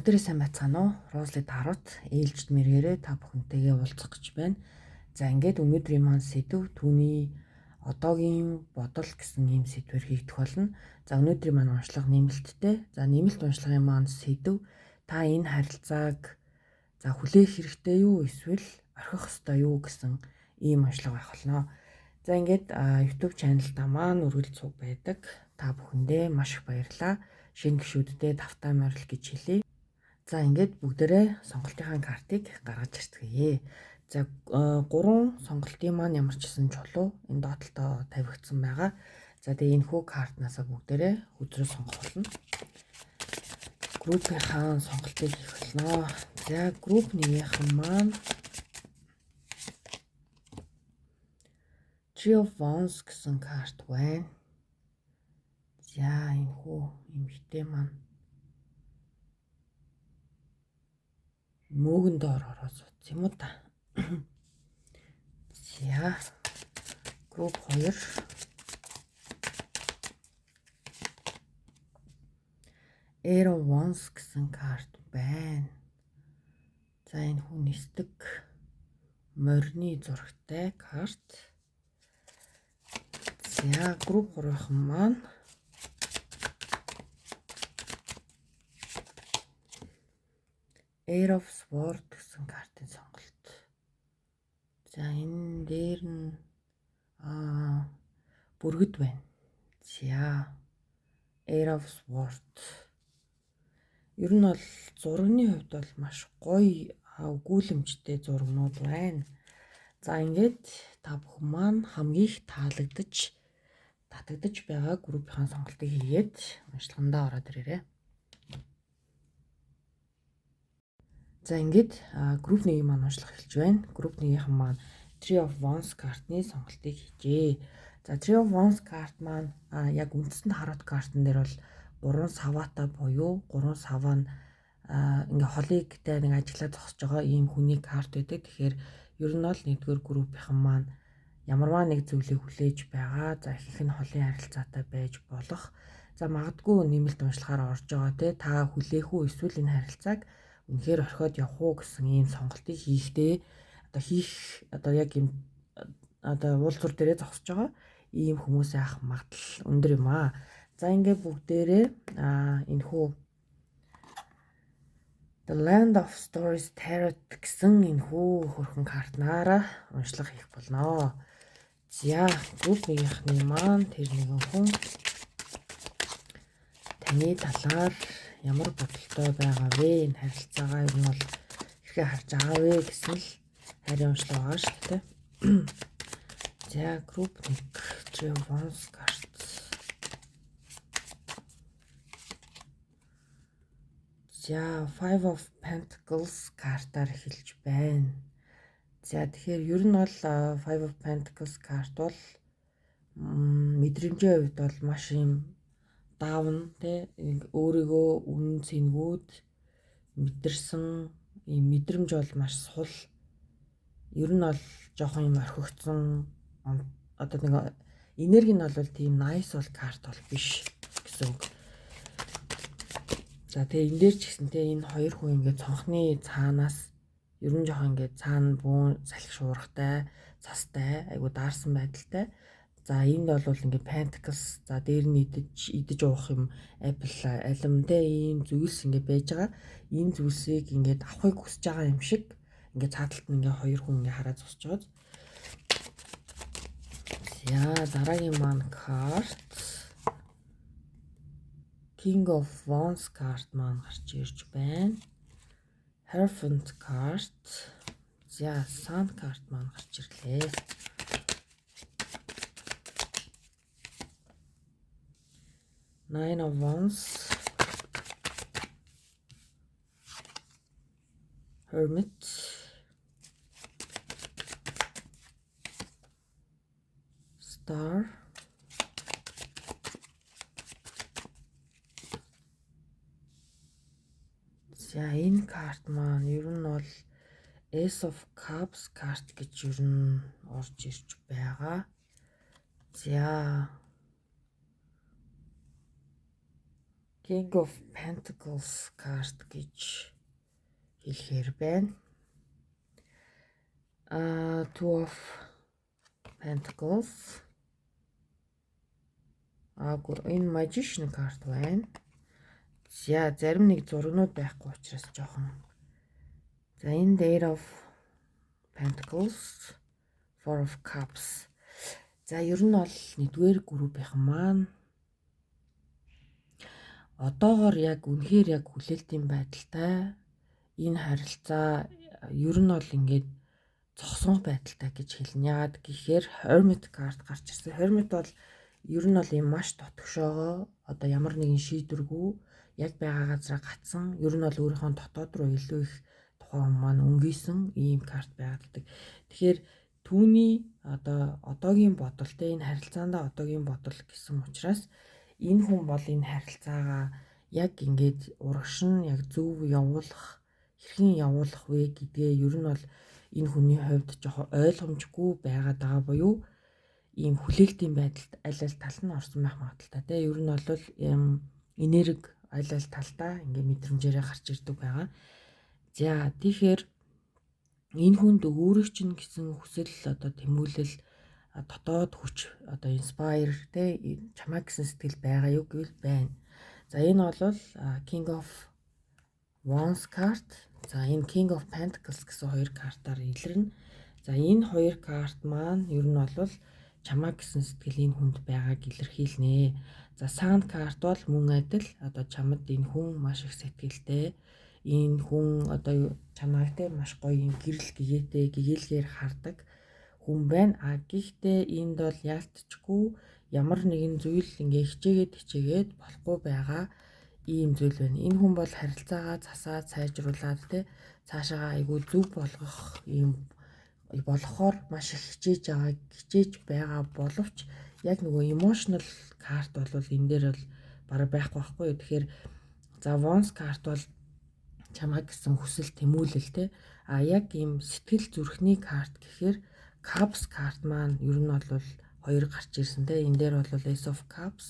Бүгдээрээ сайн байцгаана уу? Розли Тарот ээлжид мэргээрээ та бүхэнтэйгээ уулзах гэж байна. За ингээд өнөөдрийн маань сэдв түүний одоогийн бодол гэсэн ийм сэдвээр хийгдэх болно. За өнөөдрийн маань уншлага нэмэлттэй. За нэмэлт уншлагын маань сэдв та энэ харилцааг хүлээх хэрэгтэй юу эсвэл орхих ёстой юу гэсэн ийм уншлага байх болно. За ингээд YouTube channel-та маань үргэлж цуг байдаг. Та бүхэндээ маш их баярлалаа. Шинэ гишүүддээ давтаа морил гэж хэлье. За ингээд бүгдээрээ сонголтынхаа картыг гаргаж ирцгээе. За 3 сонголтын маань ямар ч гэсэн чулуу энэ доотлолтоо тавигдсан байгаа. За тэгээ энэ хүү картнасаа бүгдээрээ хүзрээ сонгох болно. Группийнхаа сонголтыг хийх болно. За групп нэгийнхэн маань Three of Wands гэсэн карт байна. За энэ хүү эмэгтэй маань мөөгөн доор ороод суудсан юм уу та. За групп 2 Eight of Wands гэсэн карт байна. За энэ хүн нисдэг морины зурагтай карт. За групп 3-ын маань Eight of Swords гэсэн картын сонголт. За энэ дээр нь бүргэд байна. За Eight of Swords. Ер нь бол зургийн хувьд бол маш гоё өгүүлэмжтэй зургнууд байна. За ингээд та бүхэн маань хамгийн их татагдаж байгаа группийн сонголтыг хийгээд уншлагандаа ороод ирээрэй. За ингээд групп 1-ийн маань уншлах эхэлж байна. Групп 1-ийнхэн маань Three of Wands картны сонголтыг хийжээ. За Three of Wands карт маань яг үндсэнд хараад картн дээр бол 3 саваатай буюу 3 саваа нь ингээ холигтай нэг ажиглаад зогсож байгаа ийм хүний карт байдаг. Тэгэхээр ер нь бол нэгдүгээр группийнхэн маань ямарваа нэг зүйлийг хүлээж байгаа. За ихэнх нь холын харилцаатай байж болох. За магадгүй нэмэлт уншлагаар орж байгаа те та хүлээх үү эсвэл энэ харилцааг үнэхээр орхиод явах уу гэсэн ийм сонголтыг хийхдээ одоо яг ийм уулзвар дээрээ зогсож байгаа ийм хүмүүсийн ах магадлал өндөр юм аа. За ингээд бүгдээрээ энэ хүү The Land of Stories Tarot гэсэн энэ хүү хөрхөн картнаараа уншлага хийх болно. За групп 1-ийнхний маань тэр нэгэн хүн таны талаар ямар бодолтой байгаа вэ? Энэ харилцаагаа ер нь бол хэрхэн харж байгаа вэ гэсэн л харийн уншлага байгаа шүү дээ. За групп 1 Three of Wands карт. За Five of Pentacles картаар эхэлж байна. За тэгэхээр ер нь бол Five of Pentacles карт бол мэдрэмжийн хувьд бол маш юм даавн те өөрийгөө үнэн цэнгүүд мэдэрсэн ийм мэдрэмж бол маш сул. Ер нь бол жоохон юм орхигдсон одоо нэг энерги нь бол тийм nice бол карт бол биш гэсэн үг. За тэгээ энэ дээр ч гэсэн те энэ хоёр хүн ингээд цонхны цаанаас ер нь жоохон ингээд цаана бүүн салхи шуургатай, цастай, айгу даарсан байдалтай. За энд бол ингээд Pentacles за дээр нь идэж уух юм apple алим те ийм зүйлс ингээд байж байгаа. Энэ зүйлсийг ингээд авахыг хүсэж байгаа юм шиг ингээд цааталт нь ингээд хоёр хүн ингээд хараад зогсож байгаа. За дараагийн маань карт King of Wands карт маань гарч ирж байна. Hierophant карт. За Sun карт маань гарч ирлээ. Nine of Wands, Hermit, Star, за энэ карт маань ер нь бол Ace of Cups карт гэж ер нь орж ирж байгаа. За King of Pentacles card гэж хэлэхээр байна. Two of Pentacles. Энэ Magician card байна. За зарим нэг зургнууд байхгүй учраас жоохон. За энэ Eight of Pentacles, Four of Cups. За ер нь бол нэгдүгээр группийнхан маань одоогоор яг үнэхээр яг хүлээлтийн байдалтай энэ харилцаа ер нь бол ингээд зогссон байдалтай гэж хэлнэ. Яагаад гэхээр Hermit card гарч ирсэн. Hermit бол ер нь бол юм маш дотгошоогоо одоо ямар нэгэн шийдвэргүй яг байгаа газараа гацсан. Ер нь бол өөрийнхөө дотоод руу илүү их тухайн хүн маань өнгийсэн ийм карт байгаад. Тэгэхээр түүний одоогийн бодол те энэ харилцаанд одоогийн бодол гэсэн учраас энэ хүн бол энэ харилцаагаа яг ингээд урагшин яг зөв явуулах, хэрхэн явуулах вэ гэдгээ ер нь бол энэ хүний хувьд жоохон ойлгомжгүй байгаад байгаа буюу ийм хүлээлтийн байдалд аль аль тал нь орсон байх магадaltaй те ер нь бол энерги аль аль талдаа ингээд мэдрэмжээрээ гарч ирдэг байгаа. За тэгэхээр энэ хүнд өөрийг чинь гэсэн хүсэл одоо тэмүүлэл дотоод хүч одоо inspire те чамаа гэсэн сэтгэл байгаа юу гэвэл байна. За энэ бол King of Wands card. За энэ King of Pentacles гэсэн хоёр картаар илэрнэ. За энэ хоёр карт маань ер нь бол чамаа гэсэн сэтгэл энэ хүнд байгааг илэрхийлнэ. За Sand card бол мөн адил одоо чамд энэ хүн маш их сэтгэлтэй. Энэ хүн одоо чамайг те маш гоё юм гэрэл гэгээтэй гэгээлгээр хардаг хүн байна. Гэхдээ энд бол яалтчгүй ямар нэгэн зүйл ингээ хичээгээд болохгүй байгаа ийм зүйл байна. Энэ хүн бол харилцаагаа засаад сайжруулад те цаашаа айгүй зөв болгох ийм болохоор маш их хичээж байгаа боловч яг нөгөө emotional карт бол энэ дээр бол бараг байхгүй байхгүй. Тэгэхээр за Wands карт бол чамаа гэсэн хүсэл тэмүүлэл те яг ийм сэтгэл зүрхний карт гэхээр Cups карт маань ер нь бол хоёр гарч ирсэн те энэ дээр бол Ace of Cups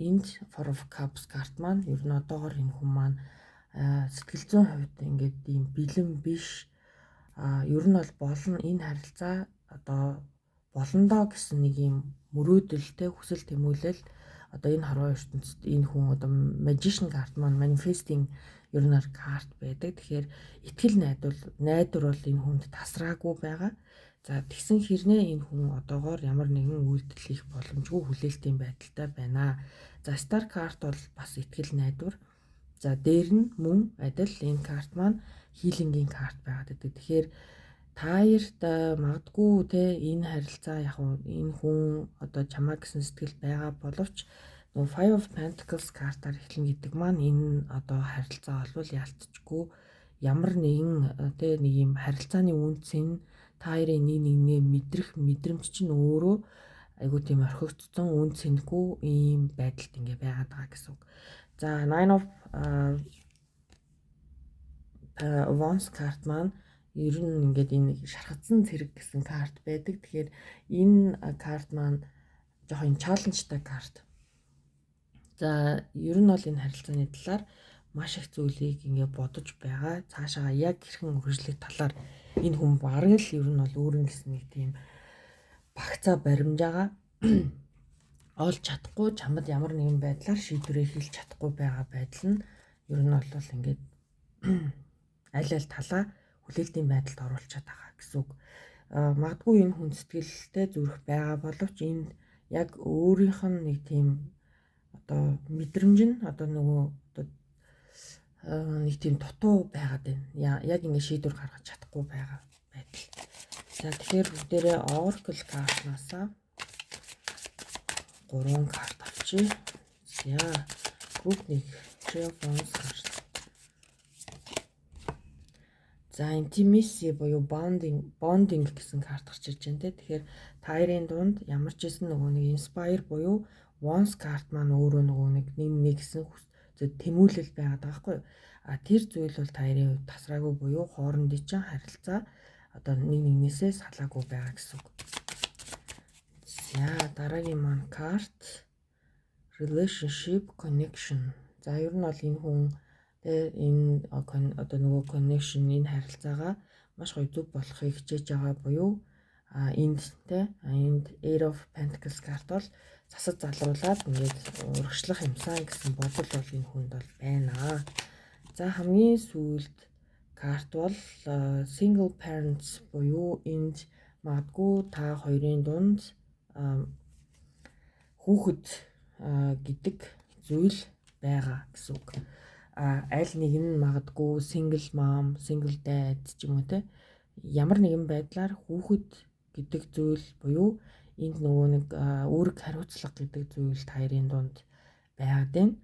энд Four of Cups карт маань ер нь одоогоор энэ хүн маань сэтгэл зүйн хувьд ингээд ийм бэлэн биш ер нь бол болно энэ харилцаа одоо болондоо гэсэн нэг ийм мөрөөдөлтэй хүсэл тэмүүлэл одоо энэ хорвоо ертөнцид энэ хүн одоо Magician карт маань manifesting ер нь карт байдаг. Тэгэхээр итгэл найдвар бол энэ хүнд тасраагүй байгаа. За тэгсэн хэрнээ энэ хүн одоогоор ямар нэгэн үйлдэл хийх боломжгүй хүлээлтийн байдалтай байна. За Star карт бол бас итгэл найдвар. За дээр нь мөн адил энэ карт маань healing-ийн карт байгаад байдаг. Тэгэхээр та хоёрт магадгүй те энэ харилцаа яг энэ хүн одоо чамаа гэсэн сэтгэл байгаа боловч нөгөө Five of Pentacles картаар эхлэн гэдэг маань энэ одоо харилцаа бол ялцчгүй ямар нэгэн те нэг юм харилцааны үнц нь та хоёрын нэг мэдрэх мэдрэмж чинь өөрөө айгуу тийм орхигдсон үнц энэгүй ийм байдалд ингээ байгаад байгаа гэсэн үг. За Nine of Wands карт маань ер нь ингээд энэ шархацсан цэрэг гэсэн карт байдаг. Тэгэхээр энэ карт маань жоохон чаленжтай карт. За ер нь бол энэ харилцааны талаар маш их зүйлийг ингээ бодож байгаа. Цаашаа яг хэрхэн үргэлжлэх талаар энэ хүн бараг л ер нь бол өөрийн гэсэн нэг тийм багцаа баримжаага олж чадахгүй чамд ямар нэгэн байдлаар шийдвэрээ хэлж чадахгүй байгаа байдал нь ер нь бол ингээд аль аль талаа хүлээлтийн байдалд оруулчихад байгаа гэсэн үг. Магадгүй энэ хүн сэтгэлтэй зүрх байгаа боловч энд яг өөрийнх нь нэг тийм одоо мэдрэмж нь одоо нөгөө нэг тийм дутуу байгаад байна. Яг ингэ шийдвэр гаргаж чадахгүй байгаа байдал. За тэгэхээр бүгдээрээ Oracle картнасаа 3 карт авчи. За group 1 Three of Wands карт. За intimacy буюу bonding гэсэн карт гарч ирж байна те. Тэгэхээр та хоёрын дунд ямар ч гэсэн нөгөө нэг inspire буюу Wands карт маань өөрөө нөгөө нэг гэсэн тэмүүлэл байгаад байгаа байхгүй юу? Тэр зүйл бол та хоёрын хувьд тасраагүй буюу хоорондын чинь харилцаа одоо нэг нэгнээсээ салаагүй байгаа гэсэн үг. За дараагийн маань карт relationship connection. За ер нь бол энэ хүн тэ энэ одоо нөгөө connection энэ харилцаагаа маш гоё зөв болохыг хичээж байгаа буюу энд тэ энд Eight of Pentacles карт бол засаж залруулад ингээд урагшлах юмсан гэсэн бодол бол энэ хүнд бол байна. За хамгийн сүүлд карт бол single parents буюу энд магадгүй та хоёрын дунд хүүхэд гэдэг зүйл байгаа гэсэн үг. Аль нэг нь магадгүй single mom, single dad ч юм уу те ямар нэгэн байдлаар хүүхэд гэдэг зүйл буюу энд нөгөө нэг үүрэг хариуцлага гэдэг зүйл хоёрын дунд байгаад байна.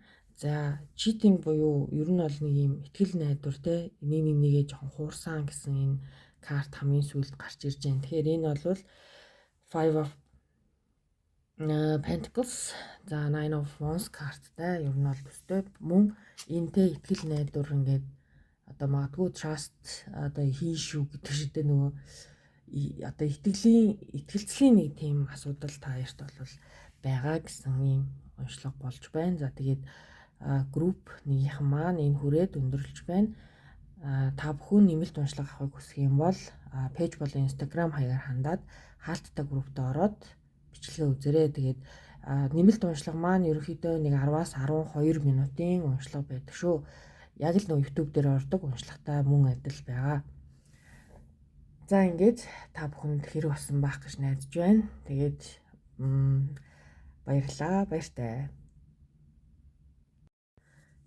За cheating буюу ер нь бол нэг юм ихтгэл найдвар те нэгээ жоохон хуурсан гэсэн энэ карт хамгийн сүүлд гарч ирж байна. Тэгэхээр энэ бол Five of Pentacles, за Nine of Wands карттай ер нь бол төстэй мөн энтэй ихтгэл найдвар ингээд одоо магадгүй trust одоо хийшүү гэдэг шидэ нөгөө одоо итгэлцлийн нэг тийм асуудал та хоёрт бол байгаа гэсэн юм онцлог болж байна. За тэгээд групп нэгийнхэн маань энэ хүрээд өндөрлөж байна. Та бүхэн нэмэлт уншлага авахыг хүсэх юм бол пэйж болон Instagram хаягаар хандаад хаалттай группт ороод бичлэгээ үзээрэй. Тэгээд нэмэлт уншлага маань ерөнхийдөө нэг 10-аас 12 минутын уншлага байдаг шүү. Яг л нөө YouTube дээр ордог уншлагатай мөн адил байгаа. За ингээд та бүхэнд хэрэг болсон байх гэж найдаж байна. Тэгээд баярлалаа, баяртай.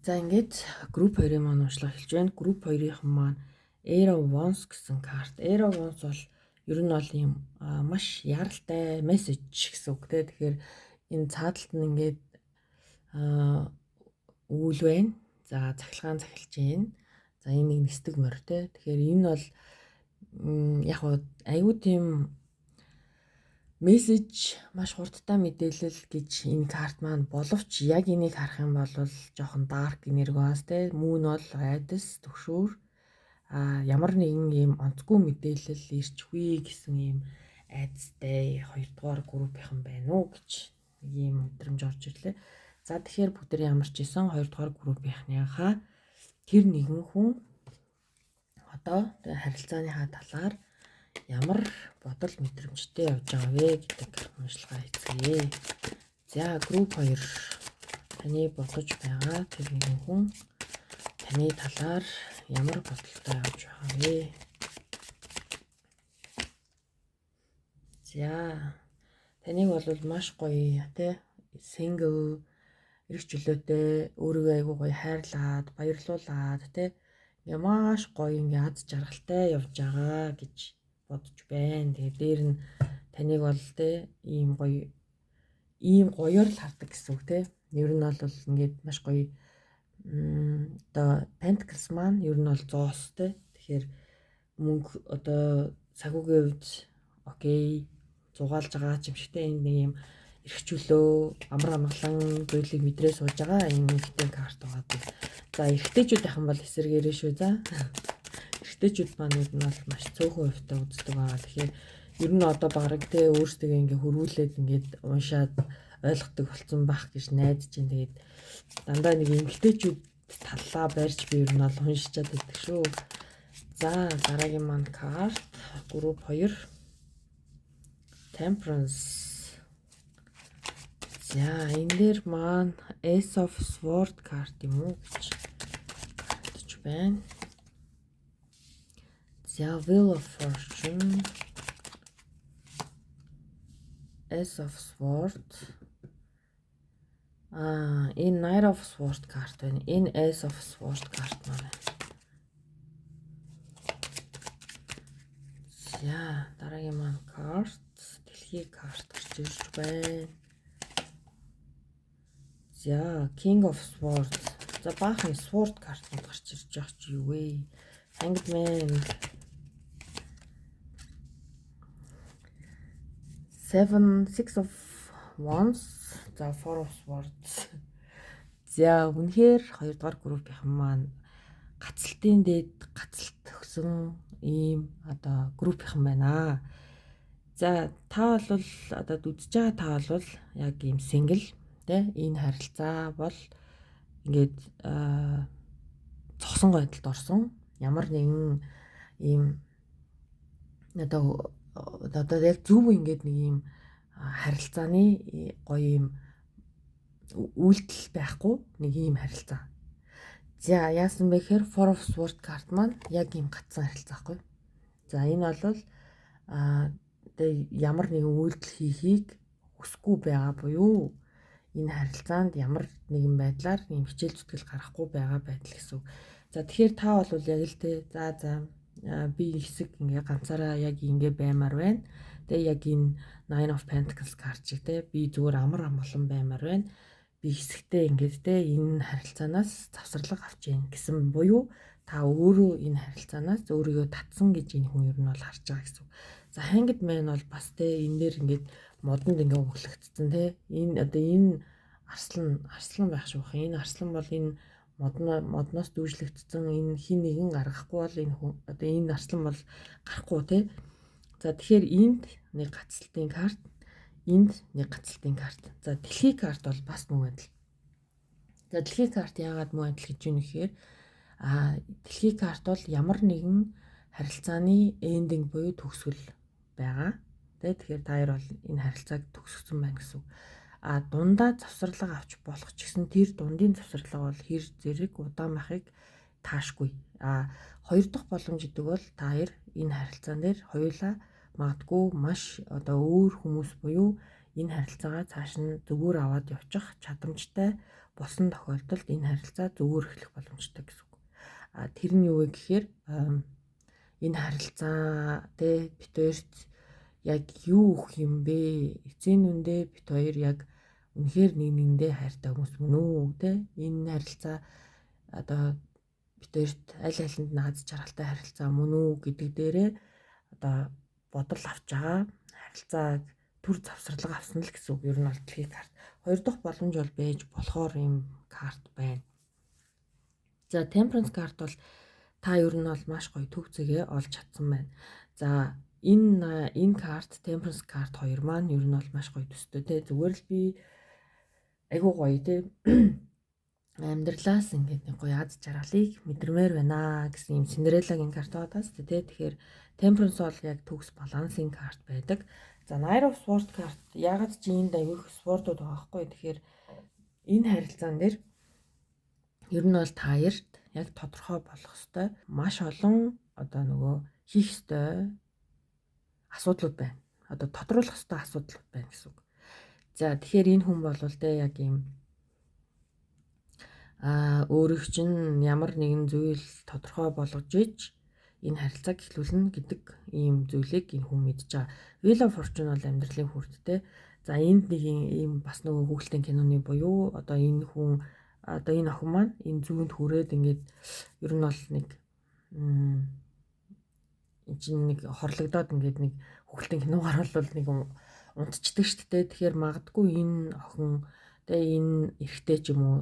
За ингээд групп 2-ын маань уншлага хэлж байна. Групп 2-ийнхэн маань Eight of Wands гэсэн карт. Eight of Wands бол ер нь бол юм маш яралтай мессеж гэсэн үг те. Тэгэхээр энэ цаадалт нь ингээд үйл байна. За цахилгаан цахилж байна. За энэ нэг нисдэг морь те. Тэгэхээр энэ бол яг аюу тийм мессеж маш хурдтай мэдээлэл гэж энэ карт маань боловч яг энийг харах юм бол жоохон dark энергиас те moon бол айдас төгшүүр ямар нэгэн юм онцгүй мэдээлэл ирчихвээ гэсэн юм айдастай хоёрдугаар группийнхан байна уу гэж нэг юм өдрөмж орж ирлээ. За тэгэхээр бүгд ямар ч исэн хоёрдугаар группийнхныхаа тэр нэгэн хүн одоо харилцааныхаа талаар ямар бодол мэдрэмжтэй явж байгаа вэ гэдэг уншилгаа хийцгээе. За групп 2 таны бодож байгаа тэр нэгэн хүн таны талаар ямар бодолтой явж байгаа вэ? За таныг бол маш гоё тий single эрх чөлөөтэй өөрийгөө айгуу гоё хайрлаад баярлуулад тий маш гоё ингээ аз жаргалтай явж байгаа гэж бодож байна. Тэгээд дээр нь таныг бол те ийм гоёор л хардаг гэсэн үг те. Ер нь бол ингээд маш гоё одоо Pentacles маань ер нь бол зоос те. Тэгэхээр мөнгө одоо сагуугийн үед окей зугаалж байгаа юм шигтэй энэ нэг юм эрхчлөө амар амгалан зүйлийг мэдрээ сууж байгаа энэ ихтэй карт байгаа. За эрэгтэйчүүд ахын бол эсэргээрээ шүү за. Эрэгтэйчүүд маань ер нь бол маш цөөхөн хувьтай үздэг байгаа. Тэгэхээр ер нь одоо бараг те өөрсдөө ингээ хөрвүүлээд ингээд уншаад ойлгодог болсон байх гэж найдаж байна. Тэгээд дандаа нэг эмэгтэйчүүд таллаа барьж би ер нь бол уншичаад байдаг шүү. За дараагийн маань карт групп 2 Temperance. За энэ дээр маань Ace of Swords карт юм уу гэж бодож байна. За Wheel of Fortune, Ace of Swords. Энэ Knight of Swords карт байна. Энэ Ace of Swords карт маань. За дараагийн маань карт дэлхий карт гарч ирж байна. За King of Swords. За баахан Sword карт гарч ирж байгаа чи юу вэ? Hanged Man. Six of Wands. За Four of Swords. За үнэхээр хоёрдугаар группийнхан маань гацалтын дээд гацалт өгсөн ийм одоо группийнхан байна. За та бол одоо үзэж байгаа та бол яг ийм single тэ энэ харилцаа бол ингээд цогсон байдалд орсон. Ямар нэгэн ийм одоо яг зөв ингээд нэг ийм харилцааны гоё ийм үйлдэл байхгүй нэг ийм харилцаа. За яасан бэ гэхээр Four of Swords карт маань яг ийм гацсан харилцаа байхгүй. За энэ бол тэгээ ямар нэгэн үйлдэл хийхийг хүсэхгүй байгаа буюу энэ харилцаанд ямар нэгэн байдлаар ийм хичээл зүтгэл гарахгүй байгаа байдал гэсэн. За тэгэхээр та бол яг л тэ за би хэсэг ингээ ганцаараа яг ингээ баймаар байна. Тэгээ яг энэ Nine of Pentacles карт шиг те би зүгээр амар амгалан баймаар байна. Би хэсэгтээ ингээд те энэ харилцаанаас завсарлага авч яах гэсэн буюу та өөрөө энэ харилцаанаас өөрийгөө татсан гэж энэ хүн ер нь бол харж байгаа гэсэн. За хангид мэн бол бас те энэ дээр ингээд модонд ингээ өглөгдсөн те энэ одоо энэ арслан байх шүү. Энэ арслан бол энэ модноос дүүжлэгдсэн энэ хин нэгэн гаргахгүй бол энэ хүн одоо энэ арслан бол гарахгүй те. За тэгэхээр энд нэг гацалтын карт, энд нэг гацалтын карт. За дэлхий карт бол бас муу адил. За дэлхий карт яагаад муу адил гэж юм нэхээр дэлхий карт бол ямар нэгэн харилцааны эндинг буюу төгсгөл байгаа. Тэгэхээр та хоёр бол энэ харилцааг төгсгсөн байна гэсэн. Дундаа завсарлага авч болох ч гэсэн тэр дундын завсарлага бол хэр зэрэг удаан байхыг таашгүй. Хоёр дахь боломж гэдэг бол та хоёр энэ харилцаан дээр хоёулаа магадгүй маш одоо өөр хүмүүс буюу энэ харилцаагаа цааш нь зүгээр аваад явчих чадамжтай болсон тохиолдолд энэ харилцаа зүгээр эхлэх боломжтой гэсэн үг. Тэр нь юу вэ гэхээр энэ харилцаа тэ бит хоёрт яг юу өгөх юм бэ? Эцсийн үндэ бит хоёр яг үнэхээр нэг нэгэндээ хайртай хүмүүс мөн үү те? Энэ харилцаа одоо бит хоёрт аль алинд наад жаргалтай харилцаа мөн үү гэдэг дээрээ одоо бодол авч байгаа харилцааг түр завсарлага авсан л гэсэн үг. Ер нь бол дэлхий карт. Хоёр дахь боломж бол байж болохоор ийм карт байна. За Temperance карт бол та ер нь бол маш гоё төв зэгээ олж чадсан байна. За энэ карт Temperance карт хоёр маань ер нь бол маш гоё төстэй те. Зүгээр л би айгуу гоё те амьдралаас ингээд нэг гоё аз жаргалыг мэдрэмээр байна гэсэн юм Cinderella-гийн карт байгаадаас те. Тэгэхээр Temperance бол яг төгс балансын карт байдаг. За Knight of Swords карт ягаад ч энд аягүй спортууд байгаа байхгүй. Тэгэхээр энэ харилцаан дээр ер нь бол та хоёрт яг тодорхой болох ёстой маш олон одоо нөгөө хийх ёстой асуудлууд байна. Одоо тодруулах ёстой асуудлууд байна гэсэн үг. За тэгэхээр энэ хүн бол тэ яг юм өөрөөх чинь ямар нэгэн зүйл тодорхой болгож иж энэ харилцааг эхлүүлнэ гэдэг ийм зүйлийг энэ хүн мэдж байгаа. Wheel of Fortune бол амьдралын хүрдтэй. За энд нэг ийм бас нөгөө хүүхэлдэйн киноны буюу одоо энэ хүн одоо энэ охин маань энэ зүүнд хүрээд ингээд ер нь бол нэг чинь нэг хорлогдоод ингээд нэг хүүхэлдэйн киногаар бол нэг унтчихдаг шүү дээ. Тэгэхээр магадгүй энэ охин тэгээ энэ эрэгтэй ч юм уу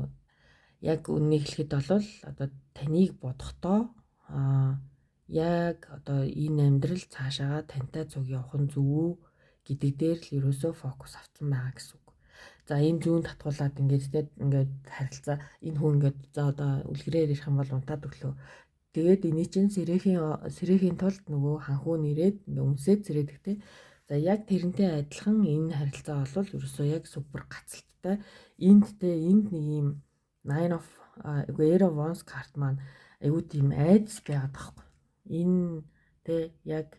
яг үннийг хэлэхэд бол одоо таныг бодохдоо яг одоо энэ амьдрал цаашаага тантай цуг явах нь зөв үү гэдэг дээр л ерөөсөө фокус авсан байгаа гэсэн үг. За энэ зүүн татгуулаад ингээд харилцаа энэ хүн ингээд за одоо үлгэрээр ирэх юм бол унтаад өглөө. Тэгээд эний чинь сэрэхийн тулд нөгөө ханхуу нэрээд ингээд үнсээд сэрэдэг те. За яг тэрнтэй адилхан энэ харилцаа бол ерөөсөө яг супер гацалттай. Энд нэг юм Nine of Wands карт маань айгуу тийм айдас байгаад байгаа. Энэ тэ яг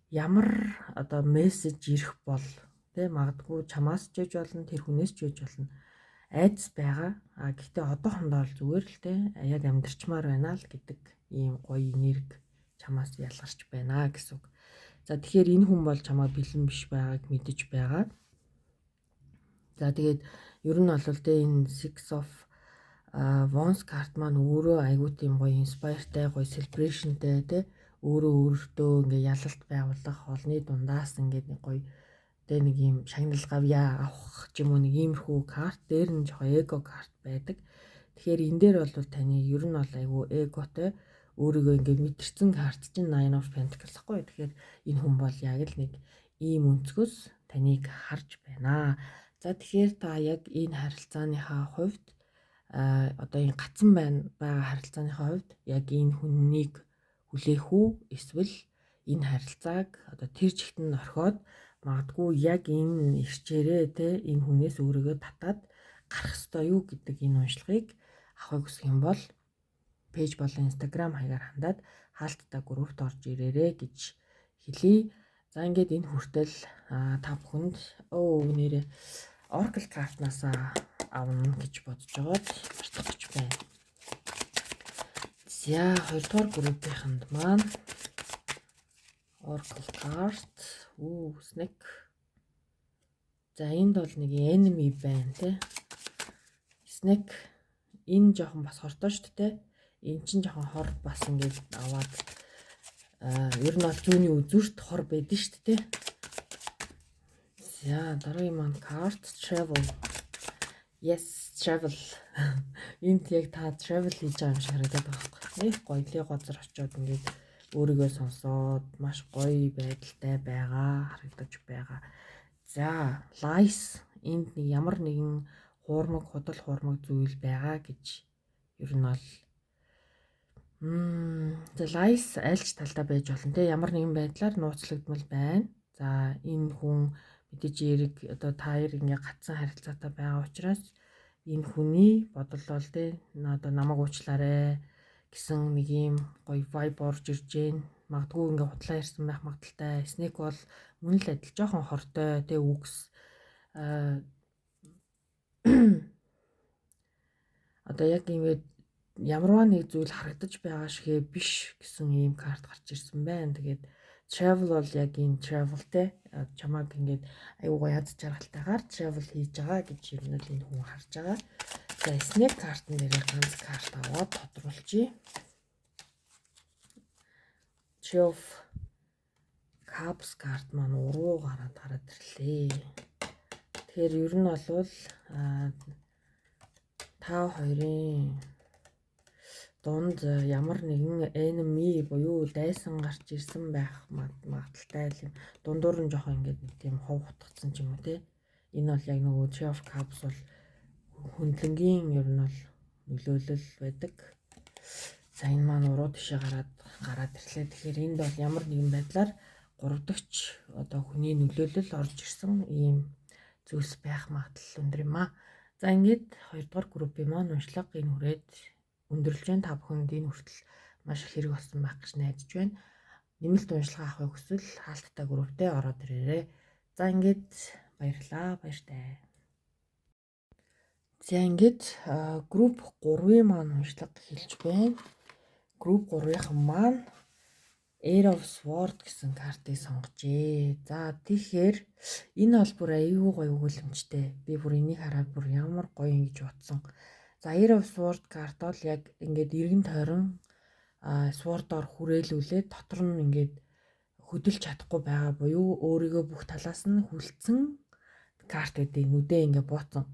ямар одоо мессеж ирэх бол тэ магадгүй чамаас ч гэж болно тэр хүнээс ч гэж болно айдас байгаа. Гэхдээ одоохондоо л зүгээр л тэ яг амьдрчмаар байна л гэдэг ийм гоё энерги чамаас ялгарч байна гэсэн үг. За тэгэхээр энэ хүн бол чамаа бэлэн биш байгааг мэдэж байгаа. За тэгээд ер нь бол тэ энэ Six of Wands карт маань өөрөө айгуу тийм гоё инспайртай, гоё celebration-тэй те өөрөө өөртөө ингээ ялалт байгуулах олны дундаас ингээ нэг гоё тэ нэг юм шагнал гавьяа авах ч юм уу нэг иймэрхүү карт дээр нь жоохон эго карт байдаг. Тэгэхээр энэ дээр бол таны ер нь бол айгуу эготой өөрийгөө ингээ мэдэрсэн карт чинь Nine of Pentacles ахгүй. Тэгэхээр энэ хүн бол яг л нэг ийм өнцгөөс таныг харж байна. За тэгэхээр та яг энэ харилцааныхаа хувьд одоо энэ гацсан байгаа харилцааныхаа хувьд яг энэ хүннийг хүлээх үү эсвэл энэ харилцааг одоо тэр чигт нь орхиод магадгүй яг энэ ирчээрээ те энэ хүнээс өөрийгөө татаад гарах ёстой юу гэдэг энэ уншлагыг авахыг хүсэх юм бол пэйж болон Instagram хаягаар хандаад хаалттай группт орж ирээрэй гэж хэлье. За ингээд энэ хүртэл та бүхэнд нэрээ Oracle картнасаа авна гэж бодож байгаад мартах гэж байна. За 2 дугаар группийнхэнд маань Oracle карт Snake. За энд бол нэг enemy байна те. Snake энэ жоохон бас хортой шүү дээ. Энэ чинь жоохон хор бас ингээд аваад ер нь бол зүүнний үзүүрт хор байдэн шүү дээ. За дараагийн маань карт travel. Yes, travel. Энд яг та travel хийж байгаа юм шиг харагдаад байгаа байхгүй. Нэг гоё газар очиод ингээд өөрийгөө сонсоод маш гоё байдалтай байгаа харагдаж байгаа. За, lies энд нэг ямар нэгэн худал хуурмаг зүйл байгаа гэж ер нь бол lies альч талдаа байж болно те, ямар нэгэн байдлаар нууцлагдмал байна. За, энэ хүн мэдээж эрэг одоо та хоёр ингээ гацсан харилцаатай байгаа учраас энэ хүний бодол бол те одоо намайг уучлаарай гэсэн нэг юм гоё vibe орж ирж гэн. Магадгүй ингээ худлаа ирсэн байх магадaltaй. Snake бол мөн л адил жоохон хортой те үгс одоо яг ингээд ямарваа нэг зүйл харагдаж байгаа шигэ биш гэсэн ийм карт гарч ирсэн байна. Тэгээд travel бол яг энэ travel те чамаг ингээд аюугаа яд жаргалтайгаар travel хийж байгаа гэж ер нь л энэ хүн харж байгаа. За Snake картн дээрээ ганц карт аваад тодруулъя. Three of Cups карт маань уруу гараад ирлээ. Тэгэхээр ер нь бол та хоёрын донд ямар нэгэн enemy буюу дайсан гарч ирсэн байх магадaltaй л юм. Дундуур нь жоохон ингээд нэг тийм хов хутгацсан ч юм уу те. Энэ бол яг нөгөө Three of Cups бол хөндлөнгийн ер нь бол нөлөөлөл байдаг. За энэ маань уруу тишээ гараад ирлээ. Тэгэхээр энд бол ямар нэгэн байдлаар 3 дахь одоо хүний нөлөөлөл орж ирсэн ийм зүйлс байх магадлал өндөр юм аа. За ингээд 2 дугаар группийн маань уншлага энэ хүрээд өндөрлж байна. Та бүхэнд энэ хүртэл маш их хэрэг болсон байх гэж найдаж байна. Нэмэлт уншлага авахыг хүсвэл хаалттай групптэй ороод ирээрэй. За ингээд баярлалаа. Баяртай. За ингээд групп 3-ын маань уншлага хэлж байна. Групп 3-ын маань Air of Sword гэсэн картыг сонгожээ. За тэгэхээр энэ бол бүр аюу гоё өгүүлэмжтэй. Би бүр энийг хараад бүр ямар гоё юм гэж бодсон. За Air of Sword карт бол яг ингээд эргэн тойрон Sword-оор хүрээлүүлээд дотор нь ингээд хөдөлж чадахгүй байгаа буюу өөрийгөө бүх талаас нь хүлцэн карт гэдэг нүдээ ингээд бууцсан.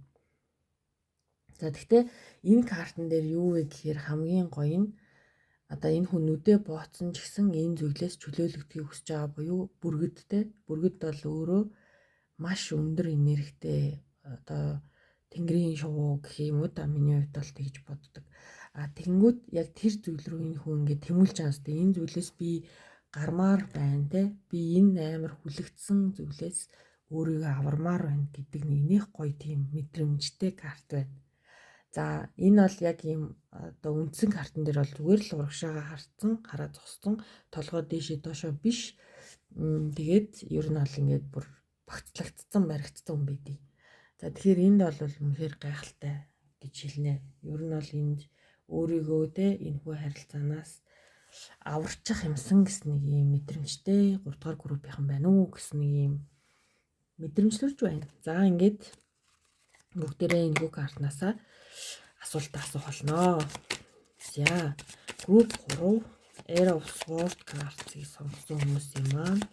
За тэгтээ энэ картн дээр юу вэ гэхээр хамгийн гоё нь одоо энэ хүн нүдээ бооцсон ч гэсэн энэ зүйлээс чөлөөлөгдөхийг хүсэж байгаа буюу бүргэдтэй. Бүргэд бол өөрөө маш өндөр энергитэй одоо тэнгэрийн шувуу гэх юм уу та миний хувьд бол тэгж боддог. Тэгэнгүүт яг тэр зүйл рүү энэ хүн ингээд тэмүүлж байгаа юм. Энэ зүйлээс би гармаар байна те. Би энэ амар хүлэгдсэн зүйлээс өөрийгөө авармаар байна гэдэг нэг гоё тийм мэдрэмжтэй карт байна. За энэ бол яг ийм одоо үндсэн картн дээр бол зүгээр л урагшаага хараад зогссон толгой дээшээ доошоо биш. Тэгээд ер нь бол ингээд бүр багцлагдсан баригдсан хүн байдий. За тэгэхээр энд бол үнэхээр гайхалтай гэж хэлнэ. Ер нь бол энд өөрийгөө те энэхүү харилцаанаас аварчих юмсан гэсэн нэг юм мэдрэмжтэй 3 дугаар группийнхан байна уу гэсэн нэг юм мэдрэмж төрж байна. За ингээд бүгдээрээ энэхүү картнаасаа асуулт асуух болно. За групп 3 Air of Sword картыг сонгосон хүмүүсийн маань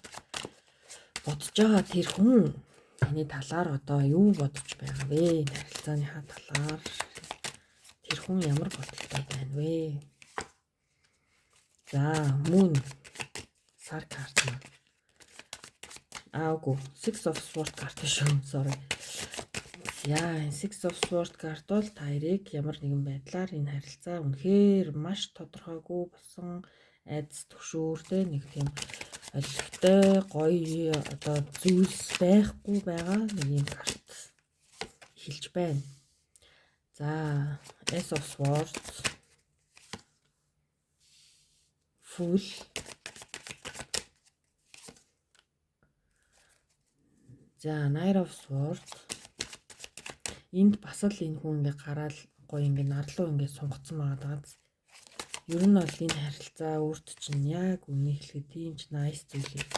бодож байгаа тэр хүн таны талаар одоо юу бодож байгаа вэ? Харилцааныхаа талаар тэр хүн ямар бодолтой байна вэ? За Moon сар карт маань Сix of Swords карт шүү. Sorry. За Six of Swords карт бол та хоёрыг ямар нэгэн байдлаар энэ харилцаа үнэхээр маш тодорхойгүй болсон айдас төгшөөртэй нэг тийм олигтой гоё одоо зүйлс байхгүй байгаа нэг юм карт хэлж байна. За Ace of Swords, Fool, за Knight of Swords. Энд бас л энэ хүн ингээ гараал гоё ингээ нарлуу ингээ сунгацсан байгаа даа. Ер нь бол энэ харилцаа өөрт чинь яг үнийг хэлэхэд тийм ч nice зүйлийг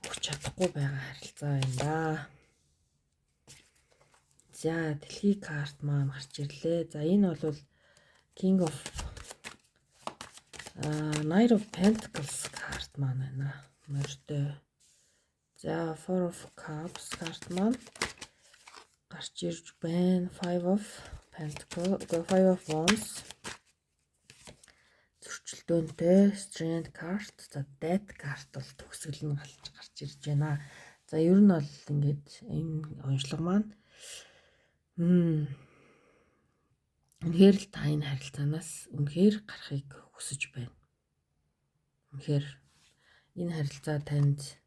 өгч чадахгүй байгаа харилцаа байна да. За дэлхий карт маань гарч ирлээ. За энэ бол King of Knight of Pentacles карт маань байна. Мөртөө. За Four of Cups карт маань гарч ирж байна. Five of Pentacles, Five of Wands. Зөрчилдөөнтэй Strength карт. За Death карт бол төгсгөл нь гарч ирж байна. За ер нь бол ингээд энэ онцлог маань үнэхээр л та энэ харилцаанаас үнэхээр гарахыг хүсэж байна. Үнэхээр энэ харилцаа танд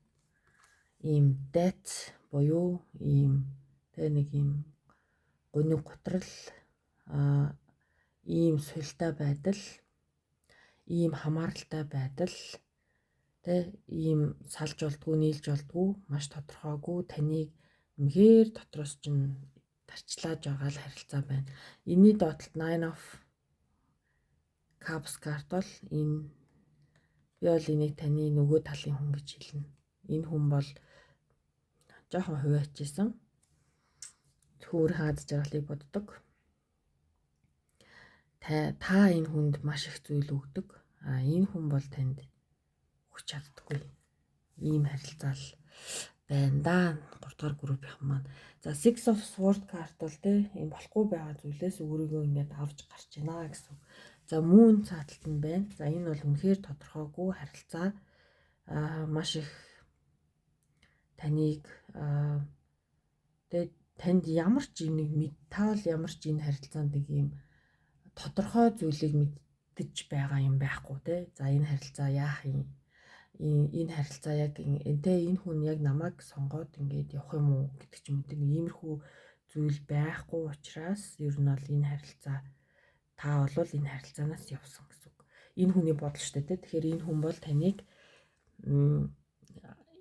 ийм death буюу ийм нэг ийм гониг готрал ийм сүлтэй байдал, ийм хамааралтай байдал, ийм салж болдгоо, нийлж болдгоо маш тодорхойгүй таныг үнэхээр дотроос чинь тарчлааж байгаа л харилцаа байна. Энийний доотлолт Nine of Cups карт бол энэ би бол энийг таны нөгөө талын хүн гэж хэлнэ. Энэ хүн бол жоохон хувиачсан. Хөөр хааж жаргалыг боддог. Та энэ хүнд маш их зүйл өгдөг. Энэ хүн бол танд өгч чаддаггүй. Ийм харилцаа л байна да. 3 дугаар группийн маань. За Six of Swords карт бол ийм болохгүй байгаа зүйлээс өөрийгөө ингээд авч гарч байна гэсэн. За Moon цааталт нь байна. За энэ бол үнэхээр тодорхойгүй харилцаа. Маш их таныг танд ямар ч нэг мэдтал ямар ч энэ харилцаанд нэг юм тодорхой зүйлийг мэддэж байгаа юм байхгүй те. За энэ харилцаа яах юм? Энэ харилцаа яг энэ хүн яг намайг сонгоод ингээд явах юм уу гэдэг ч юм уу. Нэг иймэрхүү зүйл байхгүй учраас ер нь бол энэ харилцаа та бол энэ харилцаанаас явсан гэсэн үг. Энэ хүний бодол шүү дээ. Тэгэхээр энэ хүн бол таныг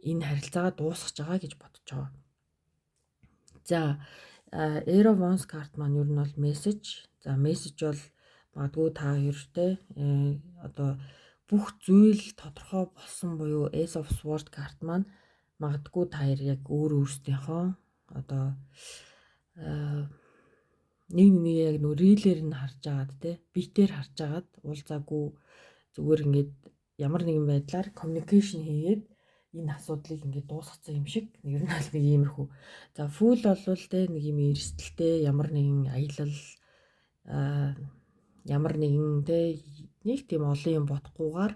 энэ харилцаагаа дуусгаж байгаа гэж бодож байгаа. За Ace of Wands карт маань ер нь бол мессеж. За мессеж бол магадгүй та хоёртэй одоо бүх зүйл тодорхой болсон буюу Ace of Swords карт маань магадгүй та хоёр яг өөрсдийнхөө одоо нэг яг нөө рилээр нь харж агаад те битээр харж агаад уулзаагүй зүгээр ингээд ямар нэгэн байдлаар communication хийгээд энэ асуудлыг ингээд дуусгацсан юм шиг ер нь аль нэг иймэрхүү. За Fool болвол те нэг юм эрсдэлтэй ямар нэгэн аялал ямар нэгэн те нэг тийм олон юм бодохгүйгээр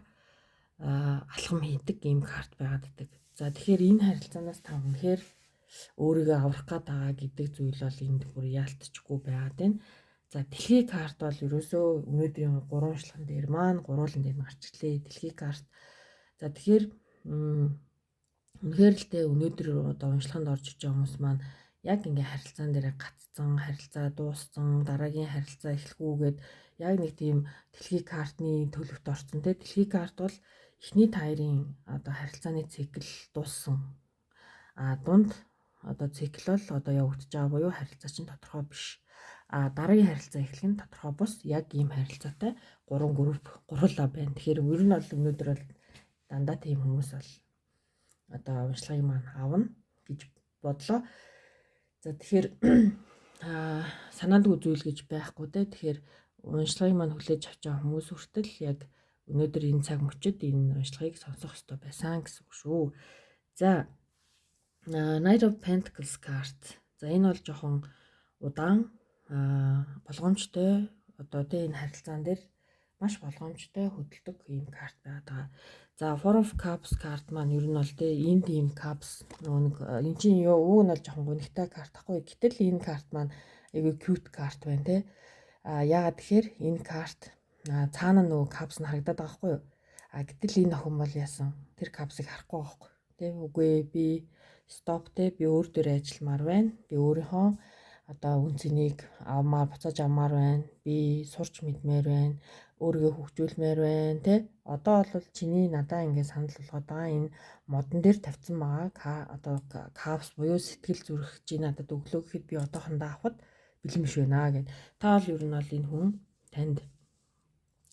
алхам хийдэг ийм карт байгаад байдаг. За тэгэхээр энэ харилцаанаас та үнэхээр өөрийгөө аврах гээд байгаа гэдэг зүйл бол энд бүр яалтчгүй байгаад байна. За дэлхий карт бол ерөөсөө өнөөдрийн 3 уншлаган дээр маань гурвуулан дээр гарч ирлээ. Дэлхий карт. За тэгэхээр үнэхээр л те өнөөдөр одоо уншлаганд орж иж байгаа хүмүүс маань яг ингээ харилцаан дээр гаццсан, харилцаа дууссан, дараагийн харилцаа эхлэхгүйгээд яг нэг тийм дэлхий картны төлөвт орсон те. Дэлхий карт бол эхний таарын одоо харилцааны цикл дууссан. Дунд одоо цикл бол одоо явагдаж байгаа буюу харилцаа чинь тодорхой биш. Дараагийн харилцаа эхлэх нь тодорхой бус яг ийм харилцаатай 3 групп гурлаа байна. Тэгэхээр ер нь бол өнөөдөр бол дандаа тийм хүмүүс бол одоо уншлагыг маань авна гэж бодлоо. За тэгэхээр санаандгүй зүйл гэж байхгүй те. Тэгэхээр уншлагыг маань хүлээж авч байгаа хүмүүс хүртэл яг өнөөдөр энэ цаг мөчид энэ уншлагыг сонсох ёстой байсан гэсэн үг шүү. За Knight of Pentacles карт. За энэ бол жоохон удаан болгоомжтой одоо тэ энэ харилцаан дээр маш болгоомжтой хөдөлдөг ийм карт байдаг. За Four of Cups карт маань ер нь бол тэ энд ийм cups нөгөө нэг эн чинь юу нь бол жоохон гонигтай карт ахгүй. Гэтэл энэ карт маань айгүй cute карт байна те. Яагаад тэгэхээр энэ карт цаана нөгөө cups нь харагдаад байгаа хгүй юу. Гэтэл энэ охин бол яасан тэр cupsыг харахгүй байгаа хгүй. Тэ үгүй би stop те би өөр дөр ажилламаар байна. Би өөрийнхөө одоо үн цэнийг авмаар буцааж авмаар байна. Би сурч мэдмээр байна. Өөрийгөө хөгжүүлмээр байна те. Одоо бол чиний надаа ингэ санал болгоод байгаа энэ модон дээр тавьсан байгаа одоо капс буюу сэтгэл зүрх чи надад өглөө гэхэд би одоохондоо авахд бэлэн биш байна гэд. Та бол ер нь бол энэ хүн танд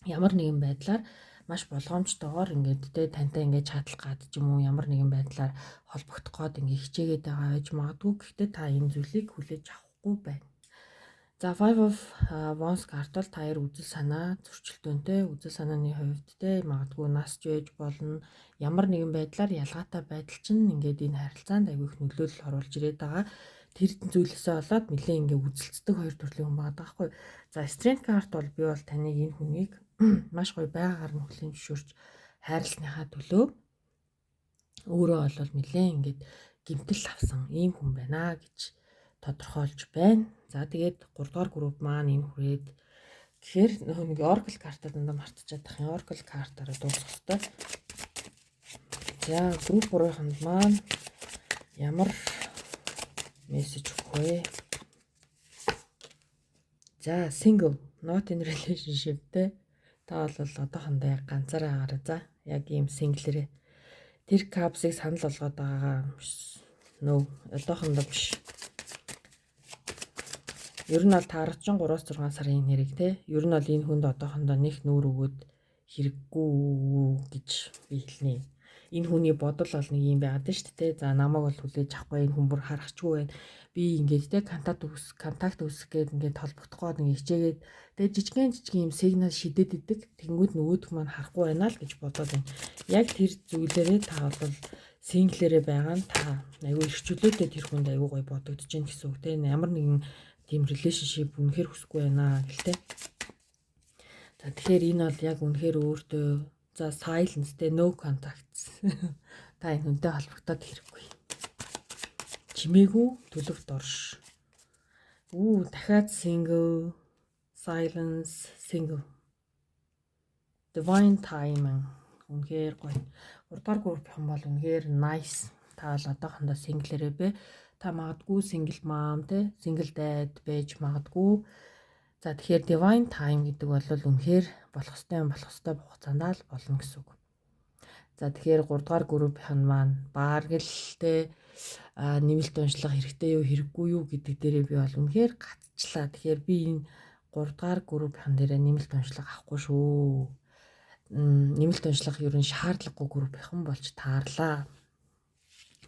ямар нэгэн байдлаар маш болгоомжтойгоор ингээд те тантай ингээд чатлах гад ч юм уу ямар нэгэн байдлаар холбогдох гээд ингээд хичээгээд байгаа байж магадгүй. Гэхдээ та энэ зүйлийг хүлээж авахгүй байна. За Five of Wands карт бол та хоёр үзэл санаа зөрчилдөөнтэй үзэл санааны хувьд те магадгүй насч байж болно. Ямар нэгэн байдлаар ялгаатай байдал чинь ингээд энэ харилцаанд аягүй их нөлөөлөл оруулж ирээд байгаа. Тэр зүйлээсээ болоод нэлээд ингээд үзэлцдэг хоёр төрлийн хүн байгаа байхгүй. За Strength карт бол би бол таныг энэ хүнийг маш гоё байгаагаар нь хүлээн зөвшөөрч хайрласныхаа төлөө өөрөө бол нэлээд ингээд гэмтэл авсан ийм хүн байна гэж тодорхойлж байна. За тэгээд 3 дугаар групп маань энэ хүрээд тэгэхээр нэг Oracle картаа дандаа мартчихад байх юм. Oracle картаараа дуусгах хэрэгтэй. За групп 3-нд маань ямар мессеж өгөх вэ? За single, not in relationship те. Та бол одоохондоо яг ганцаараа гараа. За яг ийм single-рээ тэр капсыг санал болгоод байгаагаа одоохондоо биш. Ер нь бол та 13-6 сарын нэрийг те. Ер нь бол энэ хүнд одоохондоо нэг нүүр өгөөд хэрэггүй гэж би хэлнэ. Энэ хүний бодол бол нэг юм байгаад шүү дээ. За намайг бол хүлээж авахгүй энэ хүн бүр харахчгүй байна. Би ингээд те контакт үүсгэх гээд ингээд холбогдох гээд ингээд хичээгээд тэгээ жижигэн юм сигнал шидэд идэг. Тэнгүүд нөгөөх маань харахгүй байна л гэж бодоод байна. Яг тэр зүйлээрээ та бол синглэрээ байгаа нь та аюу ирчүүлээдээ тэр хүнд аюу гой бодогдож байна гэсэн үг те. Ямар нэгэн тийм relationship үнэхээр хүсэхгүй байна гэлтэй. За тэгэхээр энэ бол яг үнэхээр өөртөө за silence те no contacts. Та энэ хүнтэй холбогдоод хэрэггүй. Чимээгүй төлөвт орш. Дахиад single, silence, single. Divine timing. Үнэхээр гоё. 3 дугаар группийн бол үнэхээр nice. Та бол одоохондоо single-рээ бэ. Та магадгүй single mom те single dad байж магадгүй. За тэгэхээр divine time гэдэг бол үнэхээр болох ёстой хугацаанд л болно гэсэн үг. За тэгэхээр 3 дугаар группийн маань бааргал те нэмэлт уншлах хэрэгтэй юу хэрэггүй юу гэдэг дээрээ би бол үнэхээр гацчлаа. Тэгэхээр би энэ 3 дугаар группийн дээрээ нэмэлт уншлах авахгүй шүү. Нэмэлт уншлах ер нь шаардлагагүй группийн болж таарлаа.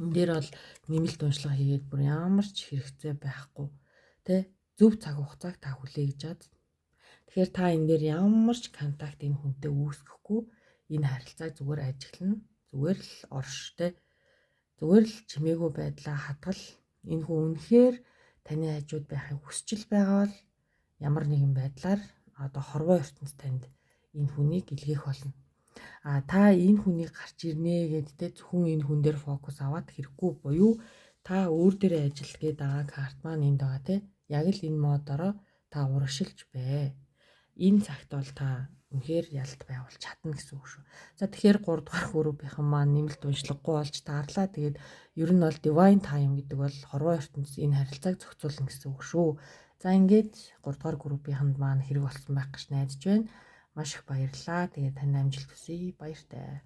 Энэ дээр бол нэмэлт уншлага хийгээд бүр ямар ч хэрэгцээ байхгүй тэ зөв цаг хугацааг та хүлэе гэж бод. Тэгэхээр та энэ дээр ямар ч контакт энэ хүнтэй үүсгэхгүй энэ харилцааг зүгээр ажиглана. Зүгээр л орш тэ. Зүгээр л чимээгүй байдлаа хатгал энэ хүн үнэхээр таны хажууд байхыг хүсчил байгаа бол ямар нэгэн байдлаар одоо хорвоо ертөнц танд энэ хүнийг илгээх болно. Та энэ хүнийг гарч ирнэ гэдэгтэй зөвхөн энэ хүн дээр фокус аваад хэрэггүй буюу та өөр дээрээ ажил гээд байгаа карт маань энд байгаа те. Яг л энэ модороо та урагшилж бай. Энэ цагт бол та үнэхээр ялт байгуулж чадна гэсэн үг шүү. За тэгэхээр 3 дугаар группийнхан маань нэмэлт уншлагагүй болж таарлаа. Тэгээд ер нь бол divine time гэдэг бол хорвоо ертөнц энэ харилцааг зохицуулна гэсэн үг шүү. За ингээд 3 дугаар группийнханд маань хэрэг болсон байх гэж найдаж байна. Маш их баярлалаа. Тэгээд танд амжилт хүсье. Баяртай.